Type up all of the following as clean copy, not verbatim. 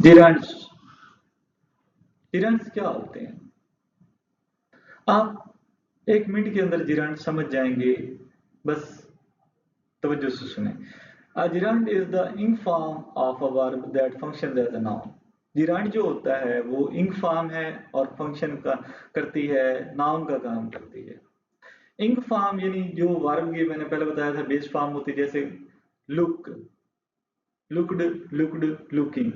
जिरांड्स। जिरांड्स क्या होते हैं? आप 1 मिनट के अंदर जिरांड समझ जाएंगे, बस तवज्जो से सुने। A gerund is the ing form of a verb that functions as a noun. gerund जो होता है वो इंग फॉर्म है और फंक्शन का करती है, नाउन का काम करती है। इंग फॉर्म यानी जो वर्ब की मैंने पहले बताया था बेस फॉर्म होती है, जैसे लुक, लुक्ड, लुक्ड, लुकिंग।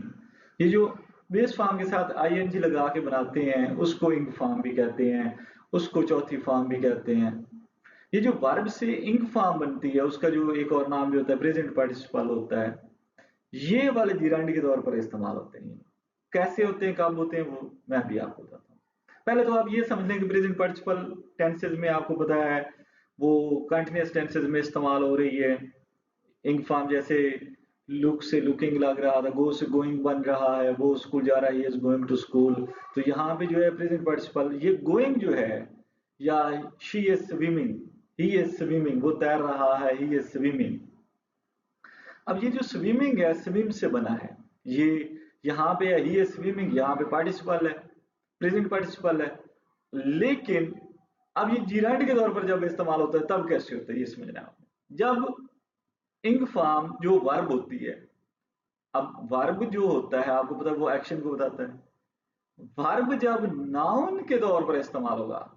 ये जो बेस फॉर्म के साथ आईएनजी लगा के बनाते हैं उसको इंग फॉर्म भी कहते हैं, उसको चौथी फॉर्म भी कहते हैं। ये जो वर्ब से इंग फॉर्म बनती है उसका जो एक और नाम भी होता है प्रेजेंट पार्टिसिपल होता है। ये वाले जीरांड के तौर पर इस्तेमाल होते हैं। कैसे होते हैं, कब होते हैं, वो मैं भी आपको बताता हूँ। पहले तो आप ये समझ लें कि प्रेजेंट पार्टिसिपल टेंसेज में आपको पता है वो कंटिन्यूअस टेंसेज में इस्तेमाल हो रही है। इंग फॉर्म जैसे लुक से लुकिंग लग रहा था, गो से गोइंग बन रहा है, वो स्कूल जा रहा है, इज गोइंग टू स्कूल। तो यहाँ पे जो है प्रेजेंट पार्टिसिपल ये गोइंग जो है, या she is swimming, he is swimming, वो तैर रहा है, ही इज स्विमिंग। अब ये जो स्विमिंग है स्विम से बना है, ये यहाँ पे ही इज स्विमिंग, यहाँ पे पार्टिसिपल है, प्रेजेंट पार्टिसिपल है। लेकिन अब ये जीरांड के तौर पर जब इस्तेमाल होता है तब कैसे होता है ये समझना है। जब इंग फॉर्म जो वर्ब होती है, अब वर्ब जो होता है आपको पता है वो एक्शन को बताता है। वर्ब जब नाउन के तौर पर इस्तेमाल होगा,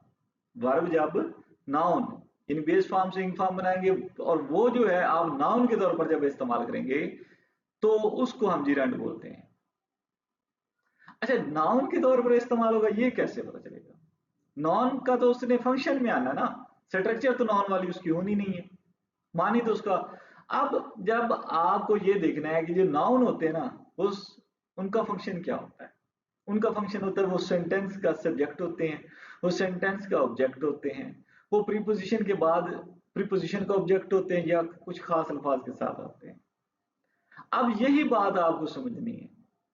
वर्ब जब नाउन इन बेस फॉर्म से इंग फॉर्म बनाएंगे और वो जो है आप नाउन के तौर पर जब इस्तेमाल करेंगे तो उसको हम जीरांड बोलते हैं। अच्छा, नाउन के तौर पर इस्तेमाल होगा ये कैसे पता चलेगा? नॉन का तो उसने फंक्शन में आना ना, स्ट्रक्चर तो नॉन वाली उसकी होनी नहीं है, मानी तो उसका। अब जब आपको ये देखना है कि जो नाउन होते हैं ना उस उनका फंक्शन क्या होता है, उनका फंक्शन होता है वो सेंटेंस का सब्जेक्ट होते हैं, वो सेंटेंस का ऑब्जेक्ट होते हैं, वो प्रीपोजिशन के बाद प्रीपोजिशन का ऑब्जेक्ट होते हैं या कुछ खास अल्फाज के साथ होते हैं। अब यही बात आपको समझनी है।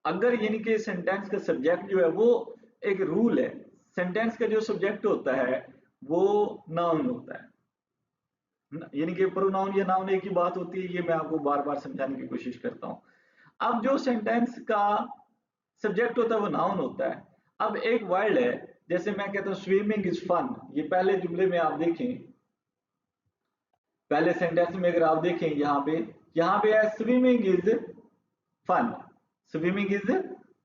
अगर यानी कि सेंटेंस का सब्जेक्ट जो है वो एक रूल है, सेंटेंस का जो सब्जेक्ट होता है वो नाउन होता है, यानी कि प्रोनाउन या नाउन एक ही बात होती है, ये मैं आपको बार बार समझाने की कोशिश करता हूँ। अब जो सेंटेंस का सब्जेक्ट होता है वो नाउन होता है। अब एक वर्ड है, जैसे मैं कहता हूँ स्विमिंग इज फन, ये पहले जुमले में आप देखें, पहले सेंटेंस में अगर आप देखें यहाँ पे है swimming is fun, swimming is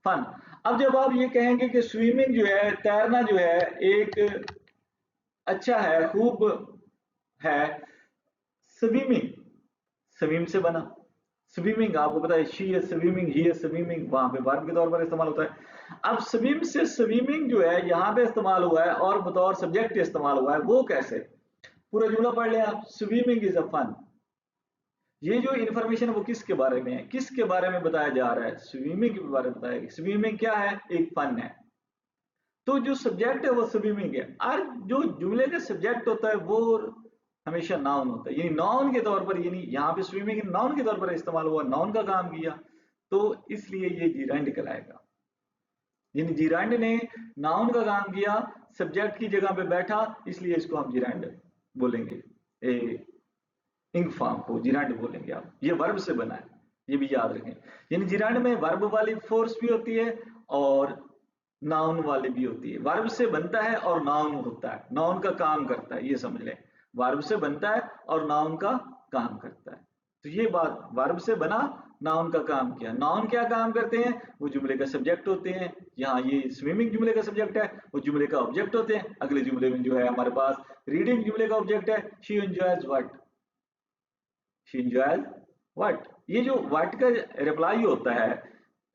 fun. अब जब आप ये कहेंगे कि स्विमिंग जो है, तैरना जो है एक अच्छा है, खूब है, स्विमिंग स्विम से बना, स्विमिंग आपको पता है she is swimming, he is swimming, वहां पे वर्ब के तौर पर इस्तेमाल होता है। अब स्विम से स्विमिंग जो है यहाँ पे इस्तेमाल हुआ है और बतौर सब्जेक्ट इस्तेमाल हुआ है, वो कैसे? पूरा जुमला पढ़ लें आप, स्विमिंग इज अ फन। ये जो इन्फॉर्मेशन है वो किसके बारे में है, किसके बारे में बताया जा रहा है? स्विमिंग के बारे में बताया गया। स्विमिंग क्या है? एक फन है। तो जो सब्जेक्ट है वो स्विमिंग है, और जो जुमले का सब्जेक्ट होता है वो हमेशा नाउन होता है, यानी नाउन के तौर पर, यानी यहाँ पे स्विमिंग नाउन के तौर पर इस्तेमाल हुआ, नाउन का काम किया, तो इसलिए ये जीरांड कहलाएगा। यानी जीरांड ने नाउन का काम किया, सब्जेक्ट की जगह पे बैठा, इसलिए इसको हम जीरांड बोलेंगे। इंग फॉर्म को जीरांड बोलेंगे आप। ये वर्ब से बना है, ये भी याद रखें। यानी जीरांड में वर्ब वाली फोर्स भी होती है और नाउन वाली भी होती है। वर्ब से बनता है और नाउन होता है, नाउन का काम करता है, ये समझ लें। वर्ब से बनता है और नाउन का काम करता है। तो ये बात, वर्ब से बना, नाउन का काम किया। नाउन क्या काम करते हैं? वो जुमले का सब्जेक्ट होते हैं। यहाँ ये स्विमिंग जुमले का सब्जेक्ट है, वो जुमले का ऑब्जेक्ट होते हैं। अगले जुमले में जो है हमारे पास रीडिंग जुमले का ऑब्जेक्ट है, she enjoys what, she enjoys what. ये जो व्हाट का रिप्लाई होता है,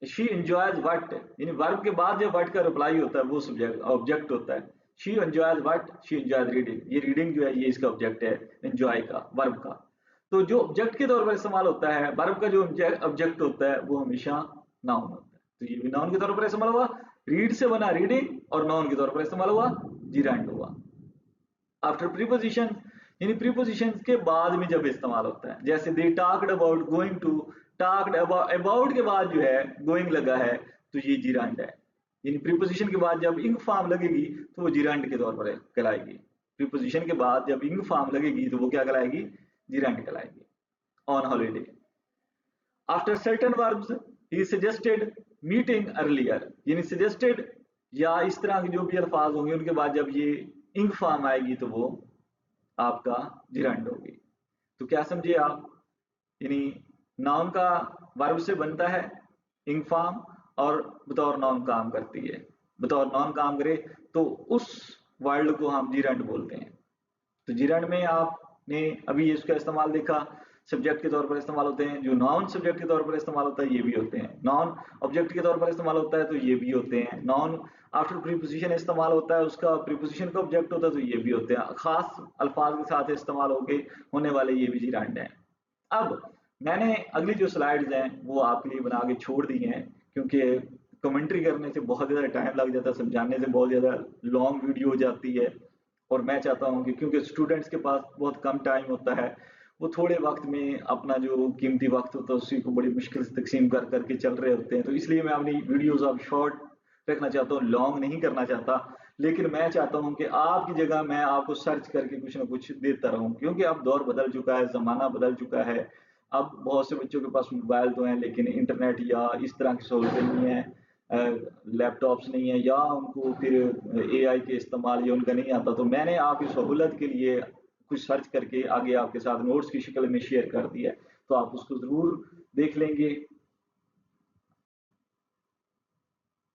शी एंजॉयज व्हाट, यानी वर्ब के बाद जो व्हाट का रिप्लाई होता है वो सब्जेक्ट ऑब्जेक्ट होता है। She enjoys what, she enjoys reading, ये रीडिंग जो है ये इसका ऑब्जेक्ट है, एंजॉय का, वर्ब का। तो जो ऑब्जेक्ट के तौर पर इस्तेमाल होता है, वर्ब का जो ऑब्जेक्ट होता है वो हमेशा नाउन होता है, तो ये भी नाउन के तौर पर इस्तेमाल हुआ। रीड से बना रीडिंग और नाउन के तौर पर इस्तेमाल हुआ, जीरांड हुआ। आफ्टर प्रीपोजिशन, यानी प्रीपोजिशन के बाद में जब इस्तेमाल होता है, जैसे they talked about going to, talked about के बाद जो है गोइंग लगा है, तो ये जीरांड है। यानी प्रीपोजिशन के बाद जब इंग फॉर्म लगेगी तो वो जीरांड के तौर पर कहलाएगी। प्रीपोजिशन के बाद जब इंग फॉर्म लगेगी तो वो क्या कहलाएगी? जीरांड कहलाएगी। On holiday, after certain verbs he suggested, meeting earlier, यानी सजेस्टेड या इस तरह के जो भी अल्फाज होंगे उनके बाद जब ये इंग फॉर्म आएगी तो वो आपका जिरंड होगी। तो क्या समझे आप, यानी नाउन का वर्ब से बनता है इंग फॉर्म और बतौर नाउन काम करती है। बतौर नाउन काम करे तो उस वर्ड को हम जिरंड बोलते हैं। तो जिरंड में आपने अभी इसका इस्तेमाल देखा, सब्जेक्ट के तौर पर इस्तेमाल होते हैं, जो नॉन सब्जेक्ट के तौर पर इस्तेमाल होता है ये भी होते हैं, नॉन ऑब्जेक्ट के तौर पर इस्तेमाल होता है तो ये भी होते हैं, नॉन आफ्टर प्रीपोजिशन इस्तेमाल होता है उसका प्रीपोजिशन का ऑब्जेक्ट होता है तो ये भी होते हैं, खास अल्फाज के साथ इस्तेमाल होने वाले ये भी जिरंड हैं। अब मैंने अगली जो स्लाइड्स हैं वो आपके लिए बना के छोड़ दी हैं, क्योंकि कमेंट्री करने से बहुत ज़्यादा टाइम लग जाता है, समझाने से बहुत ज़्यादा लॉन्ग वीडियो हो जाती है, और मैं चाहता हूँ कि क्योंकि स्टूडेंट्स के पास बहुत कम टाइम होता है, वो थोड़े वक्त में अपना जो कीमती वक्त होता है उसी को बड़ी मुश्किल से तकसीम कर करके चल रहे होते हैं, तो इसलिए मैं अपनी वीडियोस अब शॉर्ट रखना चाहता हूँ, लॉन्ग नहीं करना चाहता। लेकिन मैं चाहता हूँ कि आपकी जगह मैं आपको सर्च करके कुछ ना कुछ देता रहूँ, क्योंकि अब दौर बदल चुका है, ज़माना बदल चुका है। अब बहुत से बच्चों के पास मोबाइल तो हैं लेकिन इंटरनेट या इस तरह की सहूलतें नहीं है, लैपटॉप्स नहीं है, या उनको फिर एआई के इस्तेमाल या उनका नहीं आता, तो मैंने आपकी सहूलत के लिए कुछ सर्च करके आगे आपके साथ नोट्स की शक्ल में शेयर कर दिया है, तो आप उसको ज़रूर देख लेंगे।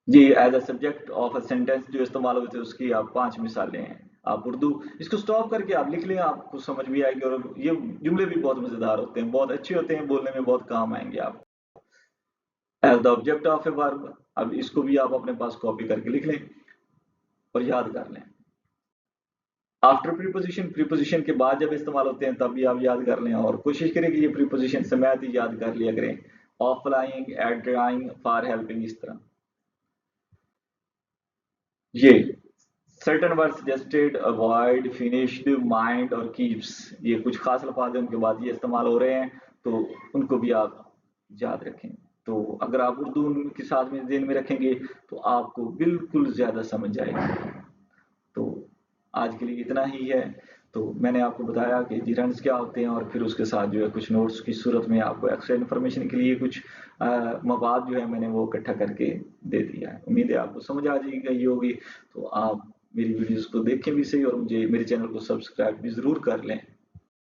जी, as a subject of a sentence जो इस्तेमाल होते हैं उसकी आप 5 मिसालें हैं। आप उर्दू इसको स्टॉप करके आप लिख लें, आपको समझ भी आएगी, और ये जुमले भी बहुत मज़ेदार होते हैं, बहुत अच्छे होते हैं, बोलने में बहुत काम आएंगे आप। As the object of a verb, अब इसको भी आप अपने पास कॉपी करके लिख लें और याद कर लें। आफ्टर प्रीपोजिशन, प्रीपोजिशन के बाद जब इस्तेमाल होते हैं तब भी आप याद कर लें, और कोशिश करें कि ये प्रीपोजिशन समेत ही याद कर लिया करें। Of flying, at drawing, for helping, इस तरह ये certain word suggested, avoid, finished, mind और कीप्स, ये कुछ खास अल्फाज हैं उनके बाद ये इस्तेमाल हो रहे हैं, तो उनको भी आप याद रखें। तो अगर आप उर्दू के साथ में ज़हन में रखेंगे तो आपको बिल्कुल ज़्यादा समझ आएगी। तो आज के लिए इतना ही है। तो मैंने आपको बताया कि जिरंड्स क्या होते हैं, और फिर उसके साथ जो है कुछ नोट्स की सूरत में आपको एक्स्ट्रा इन्फॉर्मेशन के लिए कुछ मवाद जो है मैंने वो इकट्ठा करके दे दिया है। उम्मीद है आपको समझ आ जाएगी होगी। तो आप मेरी वीडियोस को देखें भी सही, और मुझे मेरे चैनल को सब्सक्राइब भी ज़रूर कर लें।